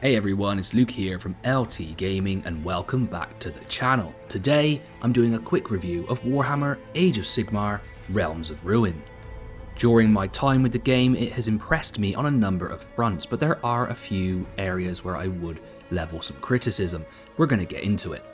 Hey everyone, it's Luke here from LT Gaming and welcome back to the channel. Today, I'm doing a quick review of Warhammer Age of Sigmar, Realms of Ruin. During my time with the game, it has impressed me on a number of fronts, but there are a few areas where I would level some criticism. We're going to get into it.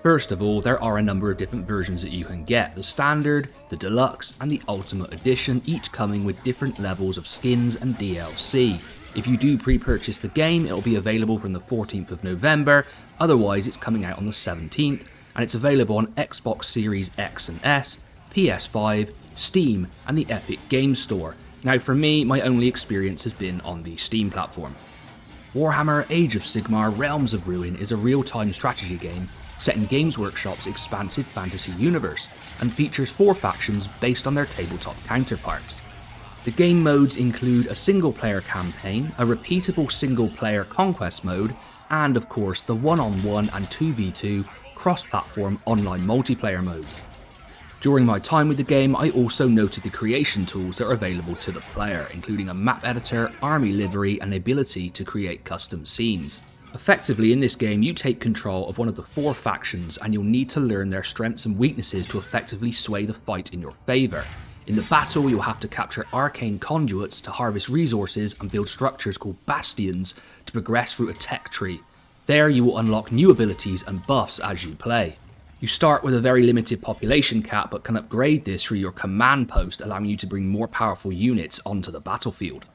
First of all, there are a number of different versions that you can get. The Standard, the Deluxe, and the Ultimate Edition, each coming with different levels of skins and DLC. If you do pre-purchase the game, it'll be available from the 14th of November, otherwise it's coming out on the 17th, and it's available on Xbox Series X and S, PS5, Steam, and the Epic Games Store. Now for me, my only experience has been on the Steam platform. Warhammer Age of Sigmar Realms of Ruin is a real-time strategy game set in Games Workshop's expansive fantasy universe, and features 4 factions based on their tabletop counterparts. The game modes include a single-player campaign, a repeatable single-player conquest mode, and of course the 1-on-1 and 2v2 cross-platform online multiplayer modes. During my time with the game, I also noted the creation tools that are available to the player, including a map editor, army livery, and the ability to create custom scenes. Effectively, in this game, you take control of one of the 4 factions and you'll need to learn their strengths and weaknesses to effectively sway the fight in your favour. In the battle, you'll have to capture arcane conduits to harvest resources and build structures called bastions to progress through a tech tree. There you will unlock new abilities and buffs as you play. You start with a very limited population cap but can upgrade this through your command post, allowing you to bring more powerful units onto the battlefield.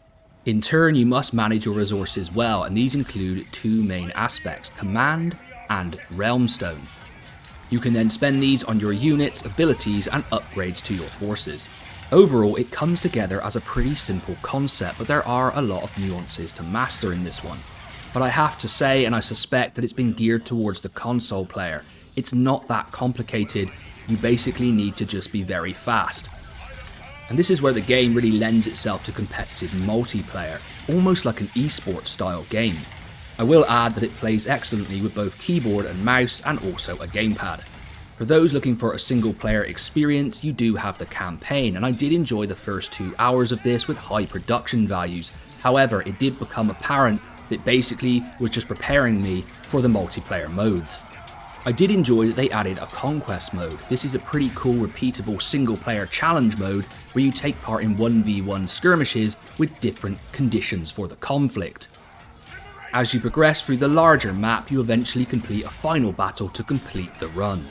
In turn, you must manage your resources well, and these include 2 main aspects, command and realm stone. You can then spend these on your units, abilities, and upgrades to your forces. Overall, it comes together as a pretty simple concept, but there are a lot of nuances to master in this one. But I have to say, and I suspect that it's been geared towards the console player, it's not that complicated. You basically need to just be very fast. And this is where the game really lends itself to competitive multiplayer, almost like an esports style game. I will add that it plays excellently with both keyboard and mouse and also a gamepad. For those looking for a single player experience, you do have the campaign, and I did enjoy the first 2 hours of this with high production values. However, it did become apparent that it basically was just preparing me for the multiplayer modes. I did enjoy that they added a conquest mode. This is a pretty cool repeatable single player challenge mode where you take part in 1v1 skirmishes with different conditions for the conflict. As you progress through the larger map, you eventually complete a final battle to complete the run.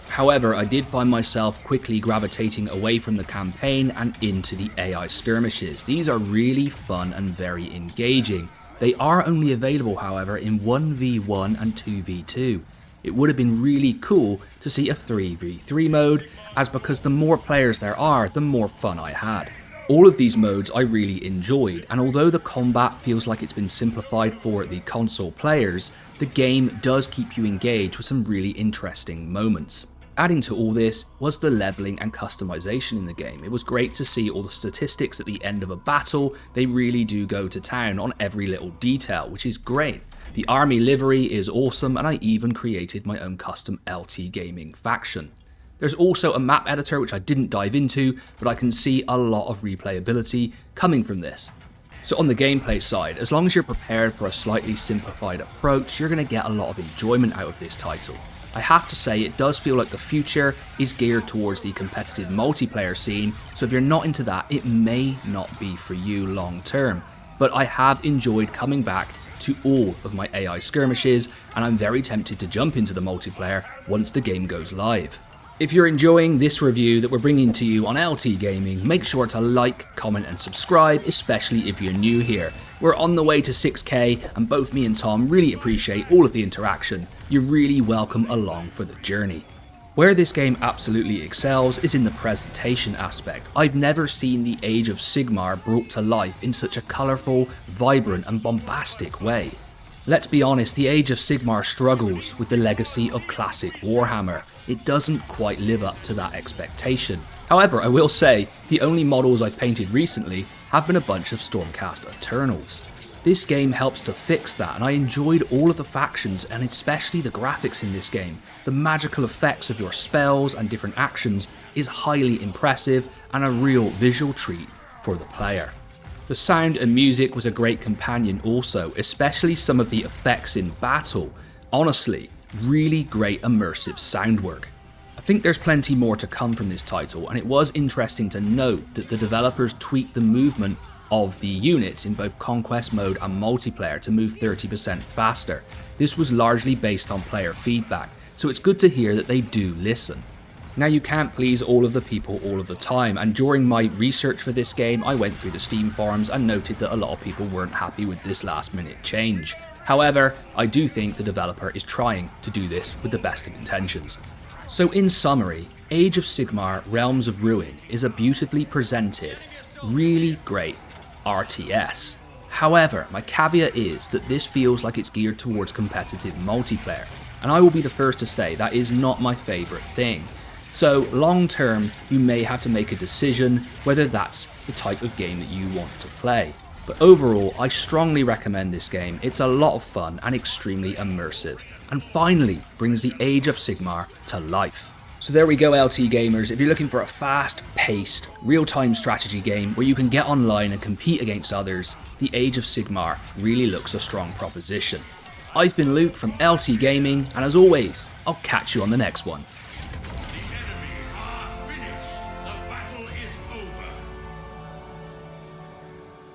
However, I did find myself quickly gravitating away from the campaign and into the AI skirmishes. These are really fun and very engaging. They are only available, however, in 1v1 and 2v2. It would have been really cool to see a 3v3 mode, as because the more players there are, the more fun I had. All of these modes I really enjoyed, and although the combat feels like it's been simplified for the console players, the game does keep you engaged with some really interesting moments. Adding to all this was the leveling and customization in the game. It was great to see all the statistics at the end of a battle. They really do go to town on every little detail, which is great. The army livery is awesome, and I even created my own custom LT Gaming faction. There's also a map editor which I didn't dive into, but I can see a lot of replayability coming from this. So on the gameplay side, as long as you're prepared for a slightly simplified approach, you're going to get a lot of enjoyment out of this title. I have to say, it does feel like the future is geared towards the competitive multiplayer scene, so if you're not into that, it may not be for you long term. But I have enjoyed coming back to all of my AI skirmishes, and I'm very tempted to jump into the multiplayer once the game goes live. If you're enjoying this review that we're bringing to you on LT Gaming, make sure to like, comment and subscribe, especially if you're new here. We're on the way to 6k, and both me and Tom really appreciate all of the interaction. You're really welcome along for the journey. Where this game absolutely excels is in the presentation aspect. I've never seen the Age of Sigmar brought to life in such a colourful, vibrant and bombastic way. Let's be honest, the Age of Sigmar struggles with the legacy of classic Warhammer. It doesn't quite live up to that expectation. However, I will say, the only models I've painted recently have been a bunch of Stormcast Eternals. This game helps to fix that, and I enjoyed all of the factions and especially the graphics in this game. The magical effects of your spells and different actions is highly impressive and a real visual treat for the player. The sound and music was a great companion also, especially some of the effects in battle. Honestly, really great immersive sound work. I think there's plenty more to come from this title, and it was interesting to note that the developers tweaked the movement of the units in both conquest mode and multiplayer to move 30% faster. This was largely based on player feedback, so it's good to hear that they do listen. Now, you can't please all of the people all of the time, and during my research for this game I went through the Steam forums and noted that a lot of people weren't happy with this last minute change. However, I do think the developer is trying to do this with the best of intentions. So in summary, Age of Sigmar Realms of Ruin is a beautifully presented, really great RTS. However, my caveat is that this feels like it's geared towards competitive multiplayer, and I will be the first to say that is not my favourite thing. So long term, you may have to make a decision whether that's the type of game that you want to play. But overall, I strongly recommend this game. It's a lot of fun and extremely immersive, and finally brings the Age of Sigmar to life. So there we go, LT gamers. If you're looking for a fast-paced, real-time strategy game where you can get online and compete against others, the Age of Sigmar really looks a strong proposition. I've been Luke from LT Gaming, and as always, I'll catch you on the next one.